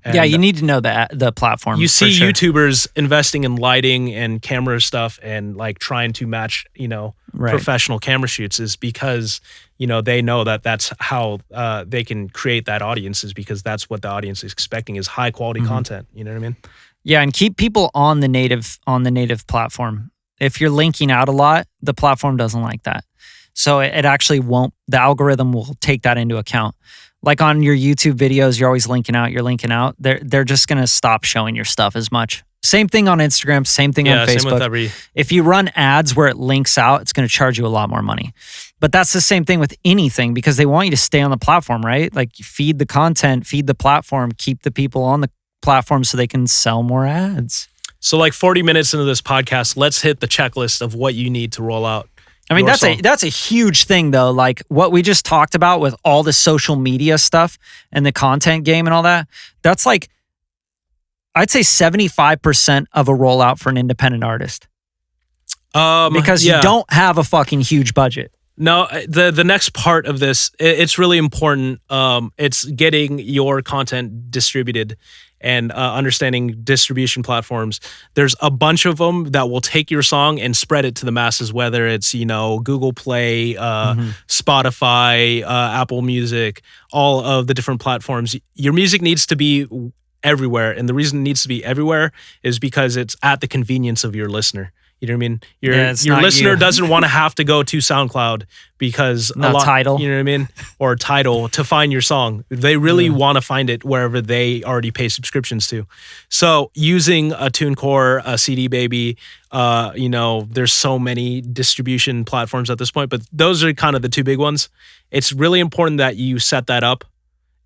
And you need to know the platform. You see YouTubers investing in lighting and camera stuff and like trying to match, you know, professional camera shoots, is because, you know, they know that that's how they can create that audience, is because that's what the audience is expecting, is high quality content. You know what I mean? Yeah, and keep people on the native platform. If you're linking out a lot, the platform doesn't like that. So it actually won't, the algorithm will take that into account. Like on your YouTube videos, you're always linking out. They're just going to stop showing your stuff as much. Same thing on Instagram, same thing on Facebook. Same with if you run ads where it links out, it's going to charge you a lot more money. But that's the same thing with anything, because they want you to stay on the platform, right? Like feed the content, feed the platform, keep the people on the platform so they can sell more ads. So like 40 minutes into this podcast, let's hit the checklist of what you need to roll out. I mean, that's a huge thing though. Like what we just talked about with all the social media stuff and the content game and all that, that's like, I'd say 75% of a rollout for an independent artist. Because you don't have a fucking huge budget. No, the next part of this, it's really important. It's getting your content distributed and understanding distribution platforms. There's a bunch of them that will take your song and spread it to the masses, whether it's, you know, Google Play, Spotify, Apple Music, all of the different platforms. Your music needs to be everywhere. And the reason it needs to be everywhere is because it's at the convenience of your listener. You know what I mean? Your listener doesn't want to have to go to SoundCloud because Tidal. You know what I mean? Or Tidal to find your song. They really want to find it wherever they already pay subscriptions to. So using a TuneCore, a CD Baby, you know, there's so many distribution platforms at this point, but those are kind of the two big ones. It's really important that you set that up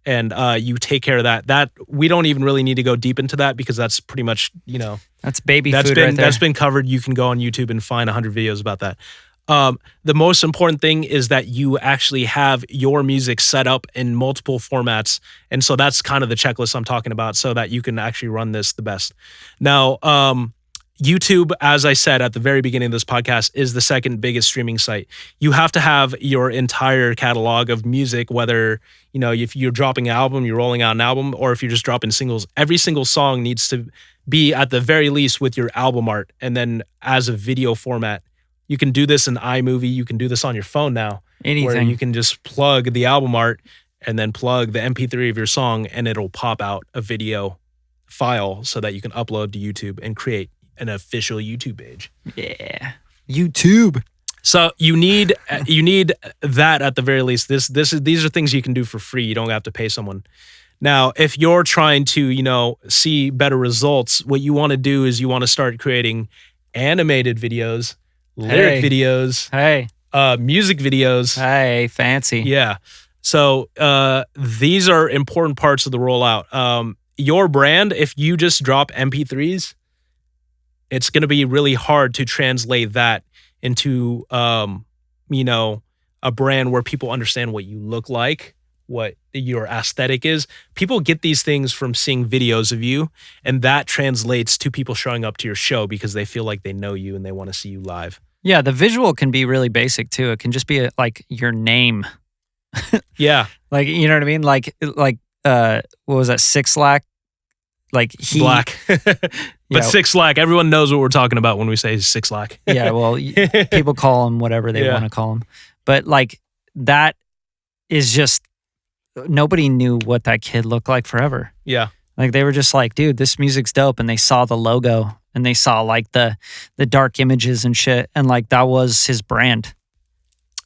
and you take care of that. That we don't even really need to go deep into that, because that's pretty much, you know, that's baby food right there. That's been covered. You can go on YouTube and find 100 videos about that. The most important thing is that you actually have your music set up in multiple formats. And so that's kind of the checklist I'm talking about, so that you can actually run this the best. Now, YouTube, as I said at the very beginning of this podcast, is the second biggest streaming site. You have to have your entire catalog of music, whether, you know, if you're dropping an album, you're rolling out an album, or if you're just dropping singles. Every single song needs to be at the very least with your album art, and then as a video format. You can do this in iMovie. You can do this on your phone now. Anything. Where you can just plug the album art and then plug the MP3 of your song, and it'll pop out a video file so that you can upload to YouTube and create an official YouTube page. Yeah. YouTube. So you need that at the very least. These are things you can do for free. You don't have to pay someone. Now, if you're trying to, you know, see better results, what you want to do is you want to start creating animated videos, lyric videos, Music videos. Hey, fancy. Yeah. So these are important parts of the rollout. Your brand, if you just drop MP3s, it's going to be really hard to translate that into, a brand where people understand what you look like, what your aesthetic is. People get these things from seeing videos of you, and that translates to people showing up to your show because they feel like they know you and they want to see you live. Yeah, the visual can be really basic too. It can just be like your name. Yeah. Like, you know what I mean? Like what was that? Six Lack? Like Black. But yeah. Six Lack, everyone knows what we're talking about when we say Six Lack. Yeah, well, people call him whatever they want to call him. But like that is just, nobody knew what that kid looked like forever. Yeah. Like they were just like, dude, this music's dope. And they saw the logo and they saw like the dark images and shit. And like that was his brand.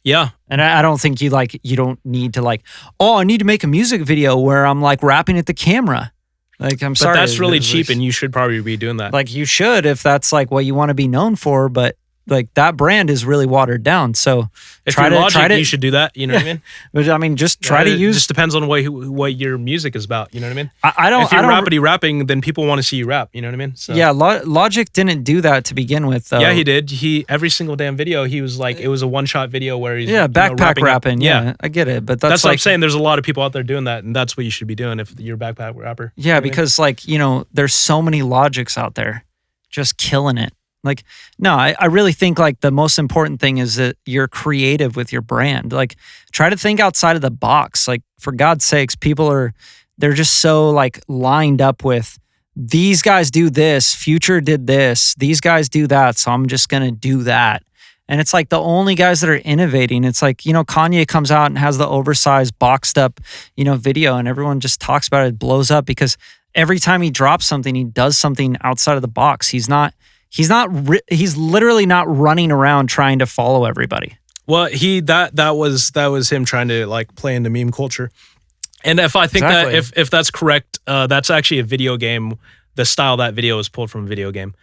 Yeah. And I don't think you don't need to like, oh, I need to make a music video where I'm like rapping at the camera. Like, I'm sorry. But that's really cheap and you should probably be doing that. Like you should if that's like what you want to be known for. But like that brand is really watered down. So if you're Logic, you should do that. You know what I mean? But I mean, just try to use. It just depends on what your music is about. You know what I mean? I don't. If you're rapidy rapping, then people want to see you rap. You know what I mean? So. Yeah, Logic didn't do that to begin with, though. Yeah, he did. Every single damn video, he was like, it was a one-shot video where he's backpack rapping. Yeah, I get it, but that's what I'm saying. There's a lot of people out there doing that, and that's what you should be doing if you're a backpack rapper. Yeah, because like there's so many Logics out there, just killing it. Like, no, I really think like the most important thing is that you're creative with your brand. Like, try to think outside of the box. Like, for God's sakes, they're just so like lined up with these guys do this, Future did this, these guys do that, so I'm just gonna do that. And it's like the only guys that are innovating. It's like, Kanye comes out and has the oversized, boxed up, video, and everyone just talks about it, blows up because every time he drops something, he does something outside of the box. He's literally not running around trying to follow everybody. Well, that was him trying to like play into meme culture. And if I think that if that's correct, that's actually a video game. The style of that video is pulled from a video game.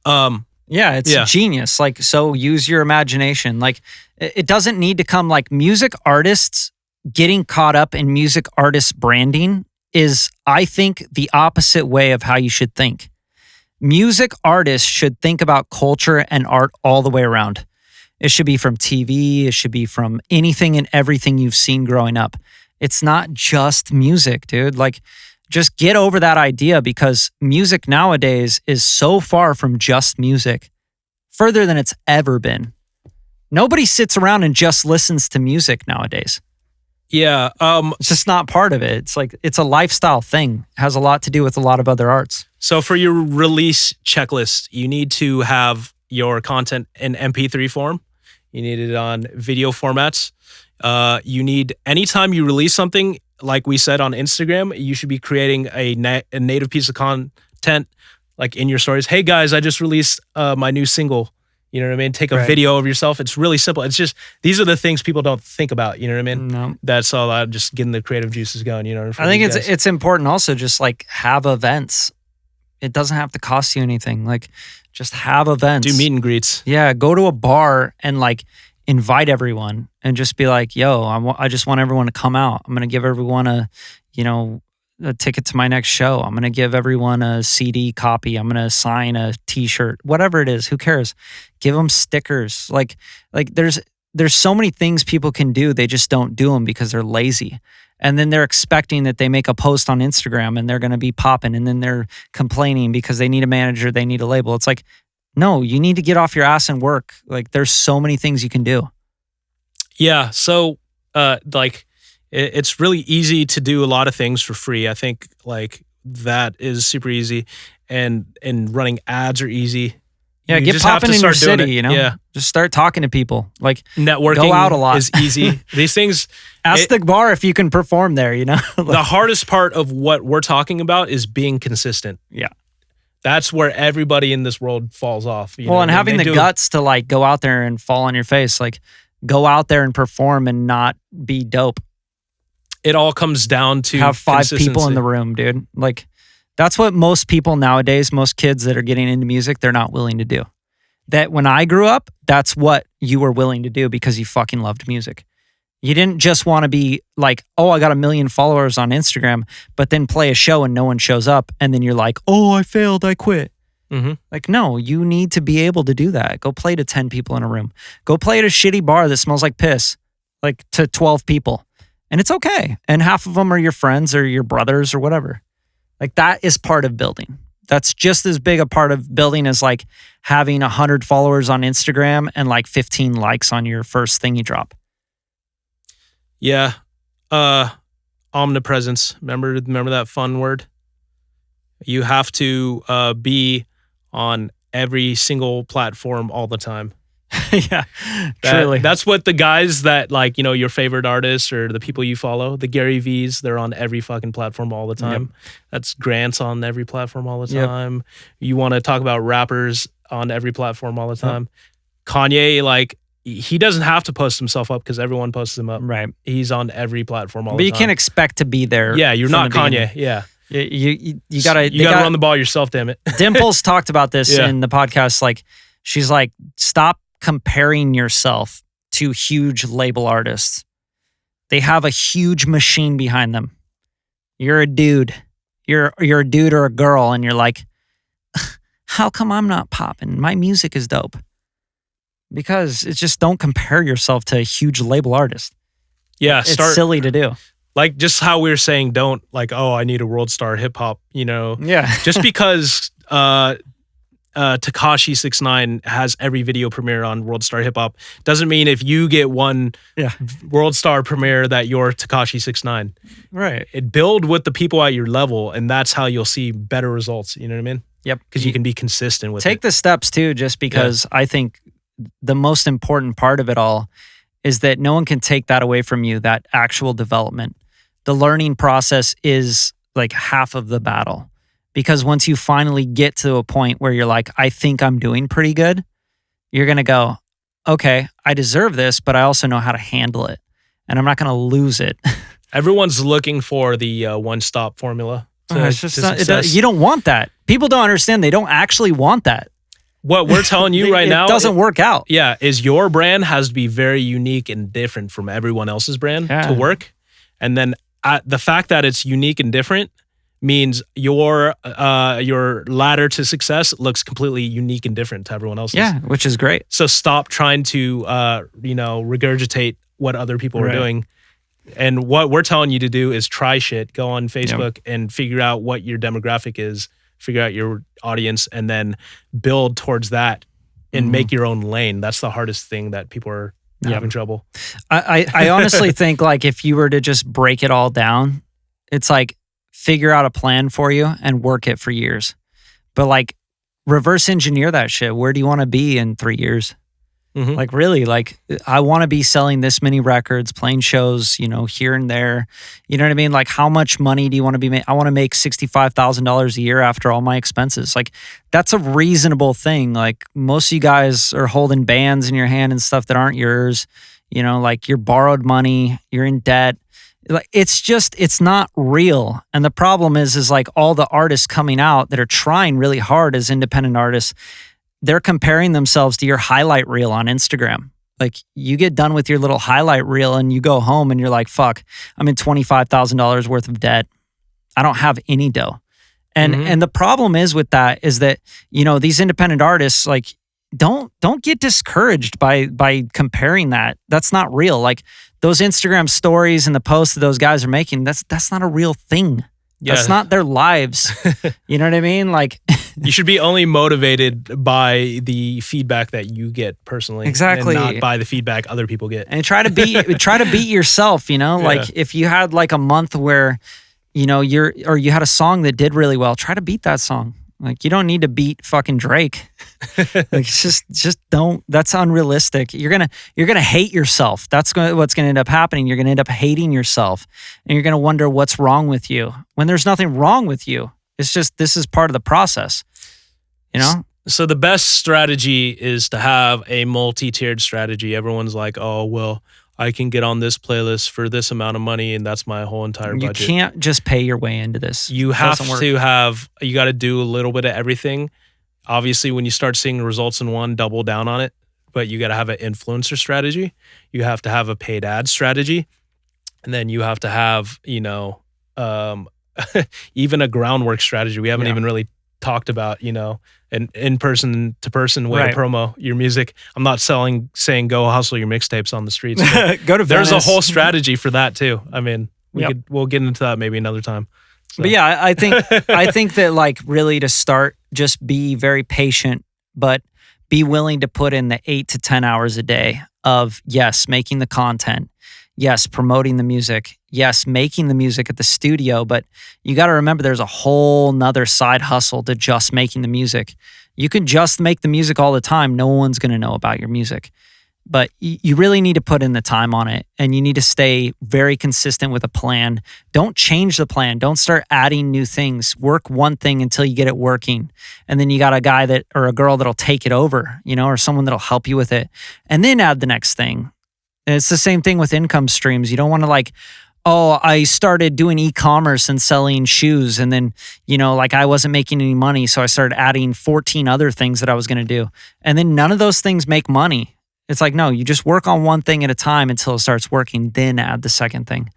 Yeah, it's genius. Like, so use your imagination. Like, it doesn't need to come like music artists getting caught up in music artist branding is, I think, the opposite way of how you should think. Music artists should think about culture and art all the way around. It should be from TV. It should be from anything and everything you've seen growing up. It's not just music, dude. Like, just get over that idea because music nowadays is so far from just music, further than it's ever been. Nobody sits around and just listens to music nowadays. Yeah. It's just not part of it. It's like, it's a lifestyle thing. It has a lot to do with a lot of other arts. So for your release checklist, you need to have your content in MP3 form. You need it on video formats. You need, anytime you release something, like we said on Instagram, you should be creating a native piece of content, like in your stories. Hey guys, I just released my new single. You know what I mean? Take a video of yourself. It's really simple. It's just, these are the things people don't think about. You know what I mean? No. That's all. I'm just getting the creative juices going. You know. I think it's important also just like have events. It doesn't have to cost you anything. Like, just have events. Do meet and greets. Yeah, go to a bar and like invite everyone and just be like, yo, I just want everyone to come out. I'm going to give everyone a ticket to my next show. I'm going to give everyone a CD copy. I'm going to sign a t-shirt, whatever it is. Who cares? Give them stickers. Like there's so many things people can do. They just don't do them because they're lazy. And then they're expecting that they make a post on Instagram and they're going to be popping. And then they're complaining because they need a manager, they need a label. It's like, no, you need to get off your ass and work. Like, there's so many things you can do. Yeah. So, it's really easy to do a lot of things for free. I think like that is super easy, and running ads are easy. Yeah, you get just popping have to in your start doing city. it. Yeah, just start talking to people. Like, networking, go out a lot. is easy. These things. Ask the bar if you can perform there. The hardest part of what we're talking about is being consistent. Yeah. That's where everybody in this world falls off. And having the guts to like go out there and fall on your face, like go out there and perform and not be dope. It all comes down to have 5 people in the room, dude. Like, that's what most people nowadays, most kids that are getting into music, they're not willing to do. that when I grew up, that's what you were willing to do because you fucking loved music. You didn't just want to be like, oh, I got 1 million followers on Instagram, but then play a show and no one shows up. And then you're like, oh, I failed, I quit. Mm-hmm. Like, no, you need to be able to do that. Go play to 10 people in a room. Go play at a shitty bar that smells like piss, like to 12 people. And it's okay. And half of them are your friends or your brothers or whatever. Like that is part of building. That's just as big a part of building as like having 100 followers on Instagram and like 15 likes on your first thing you drop. Yeah. Omnipresence. Remember that fun word? You have to be on every single platform all the time. Yeah, truly. That's what the guys that like, your favorite artists or the people you follow, the Gary V's, they're on every fucking platform all the time. Yep. That's Grant's on every platform all the time. Yep. You want to talk about rappers on every platform all the time. Yep. Kanye, like, he doesn't have to post himself up because everyone posts him up. Right. He's on every platform all the time. But you can't expect to be there. Yeah, you're not Kanye. Yeah. You gotta run the ball yourself, damn it. Dimples talked about this in the podcast. Like, she's like, stop comparing yourself to huge label artists. They have a huge machine behind them. You're a dude. You're a dude or a girl, and you're like, how come I'm not popping? My music is dope. Because it's just, don't compare yourself to a huge label artist. Yeah, it's silly to do. Like just how we were saying, don't like, oh, I need a world star hip hop, Yeah. Just because Tekashi 6ix9ine has every video premiere on World Star Hip Hop doesn't mean if you get one World Star premiere that you're Tekashi 6ix9ine. Right. It build with the people at your level, and that's how you'll see better results. You know what I mean? Yep. Because you can be consistent with it. Take the steps too, just because I think the most important part of it all is that no one can take that away from you, that actual development. The learning process is like half of the battle. Because once you finally get to a point where you're like, I think I'm doing pretty good, you're going to go, okay, I deserve this, but I also know how to handle it. And I'm not going to lose it. Everyone's looking for the one-stop formula. It's just you don't want that. People don't understand. They don't actually want that. What we're telling you right now, it doesn't work out. Yeah, is your brand has to be very unique and different from everyone else's brand to work. And then the fact that it's unique and different means your ladder to success looks completely unique and different to everyone else's. Yeah, which is great. So stop trying to regurgitate what other people are doing. And what we're telling you to do is try shit. Go on Facebook and figure out what your demographic is, figure out your audience, and then build towards that and make your own lane. That's the hardest thing that people are having trouble. I honestly think like if you were to just break it all down, it's like figure out a plan for you and work it for years. But like reverse engineer that shit. Where do you want to be in 3 years? Mm-hmm. Like really, like I want to be selling this many records, playing shows, here and there. You know what I mean? Like how much money do you want to be making? I want to make $65,000 a year after all my expenses. Like that's a reasonable thing. Like most of you guys are holding bands in your hand and stuff that aren't yours. Like you're borrowed money, you're in debt. Like it's not real. And the problem is like all the artists coming out that are trying really hard as independent artists, they're comparing themselves to your highlight reel on Instagram. Like you get done with your little highlight reel and you go home and you're like, fuck, I'm in $25,000 worth of debt. I don't have any dough. And the problem is with that is that, these independent artists, like don't get discouraged by comparing that. That's not real. Like those Instagram stories and the posts that those guys are making, that's not a real thing. Yeah. That's not their lives. You know what I mean? Like you should be only motivated by the feedback that you get personally. Exactly. And not by the feedback other people get. And try to beat yourself, like if you had like a month where, you had a song that did really well, try to beat that song. Like you don't need to beat fucking Drake. Like just don't. That's unrealistic. You're gonna hate yourself. That's what's gonna end up happening. You're gonna end up hating yourself, and you're gonna wonder what's wrong with you when there's nothing wrong with you. It's just this is part of the process. So the best strategy is to have a multi-tiered strategy. Everyone's like, oh well, I can get on this playlist for this amount of money, and that's my whole entire budget. You can't just pay your way into this. You have to you got to do a little bit of everything. Obviously, when you start seeing the results in one, double down on it. But you got to have an influencer strategy. You have to have a paid ad strategy. And then you have to have, even a groundwork strategy. We haven't even really talked about, an in-person to person way to promo your music. I'm not saying go hustle your mixtapes on the streets. Go to Venice. There's a whole strategy for that too. I mean, we'll get into that maybe another time. So. But yeah, I think that like really to start, just be very patient, but be willing to put in the 8 to 10 hours a day of making the content. Yes, promoting the music. Yes, making the music at the studio. But you got to remember there's a whole nother side hustle to just making the music. You can just make the music all the time. No one's going to know about your music. But you really need to put in the time on it. And you need to stay very consistent with a plan. Don't change the plan. Don't start adding new things. Work one thing until you get it working. And then you got a guy or a girl that'll take it over, or someone that'll help you with it. And then add the next thing. And it's the same thing with income streams. You don't want to I started doing e-commerce and selling shoes. And then, I wasn't making any money. So I started adding 14 other things that I was going to do. And then none of those things make money. It's like, no, you just work on one thing at a time until it starts working, then add the second thing.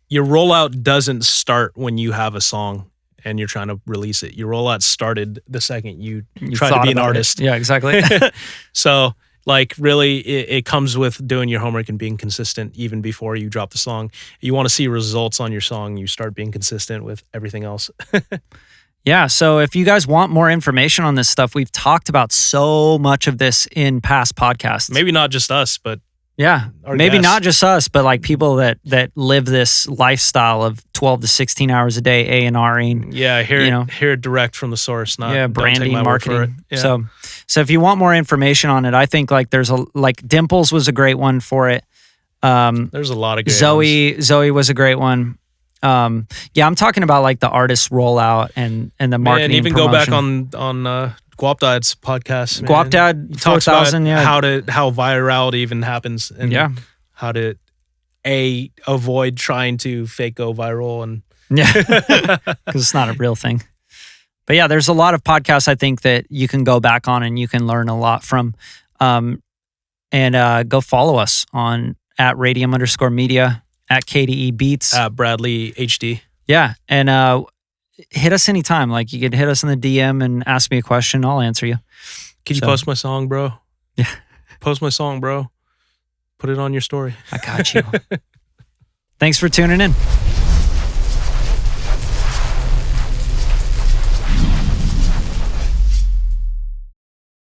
Your rollout doesn't start when you have a song and you're trying to release it. Your rollout started the second you try to be an artist. Yeah, exactly. So really it comes with doing your homework and being consistent even before you drop the song. You want to see results on your song, you start being consistent with everything else. Yeah, so if you guys want more information on this stuff, we've talked about so much of this in past podcasts. Maybe not just us, but maybe guests. not just us, but like people that live this lifestyle of 12 to 16 hours a day A&Ring. Yeah, hear it direct from the source, not branding, marketing. Yeah. So if you want more information on it, I think there's Dimples was a great one for it. There's a lot of good ones. Zoe was a great one. I'm talking about the artist rollout and the marketing. And even promotion. Go back on Guap Dad's podcast. Man. Guap Dad, 4,000. How virality even happens, and how to avoid trying to fake go viral, and because it's not a real thing. But yeah, there's a lot of podcasts I think that you can go back on and you can learn a lot from. And go follow us on @Radium_media. At KDE Beats. At Bradley HD. Yeah. And hit us anytime. You can hit us in the DM and ask me a question. I'll answer you. Can you post my song, bro? Yeah. Post my song, bro. Put it on your story. I got you. Thanks for tuning in.